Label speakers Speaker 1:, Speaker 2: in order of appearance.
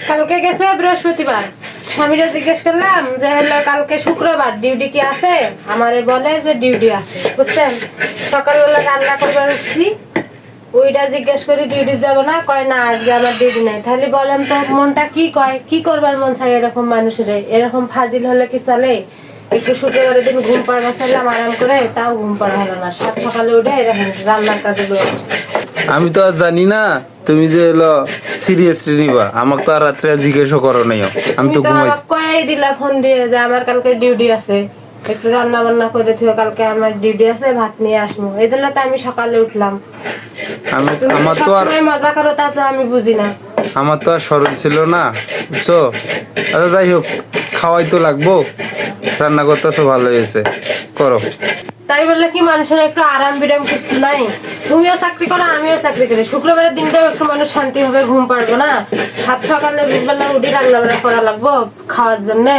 Speaker 1: কালকে গেছে বৃহস্পতিবার, স্বামীরা জিজ্ঞেস করলাম যে হলো কালকে শুক্রবার ডিউটি কি আছে, আমারে বলে যে ডিউটি আছে, বুঝছেন। সকালবেলা রান্না করবার উঠছি, ওইটা জিজ্ঞেস করি ডিউটি যাব না, কয় না আজকে আমার ডিউটি নাই। তাহলে বলেন তো মনটা কি কয়, কি করবার মন চাই এরকম মানুষের? এরকম ফাজিল হলে কি চলে? একটু শুক্রবারের দিন ঘুম পাড়া চাইলাম আরাম করে, তাও ঘুম পাড়া হলো না। সাত সকালে উঠে এরকম রান্নার কাজে বয়ে বসছে।
Speaker 2: আমি তো আর জানি না তুমি যে হলো সিরিয়াসলি নিবা, আমাকে তো আর রাত্রে জিজ্ঞেসও করো নাই। আমি
Speaker 1: তুমি
Speaker 2: তো
Speaker 1: তো
Speaker 2: ঘুমাইছি।
Speaker 1: আমাকে কয়েই দিলা ফোন দিয়ে যে আমার কালকে ডিউটি আছে, একটু রান্না বান্না করে থিও, কালকে আমার ডিউটি আছে, ভাত নিয়ে আসবো। এই জন্য তো আমি সকালে উঠলাম। তুমি
Speaker 2: আমার তো আর
Speaker 1: সবসময় মজা করো, তা তো আমি বুঝি না।
Speaker 2: আমার তো আর শরীর ছিল না, বুঝছো। আচ্ছা যাই হোক, খাওয়াই তো লাগবো। রান্না করতেছো, ভালো হয়েছে, করো।
Speaker 1: তাই বললে কি মানুষের একটু আরাম বিরাম কিছু নাই? তুমিও চাকরি করো, আমিও চাকরি করি, শুক্রবারের দিনটাও একটু মানুষ শান্তি ভাবে ঘুম পারবো না? সাত সকালে বিকেলবেলা উঠি রান্না বান্না করা লাগবো খাওয়ার জন্যে।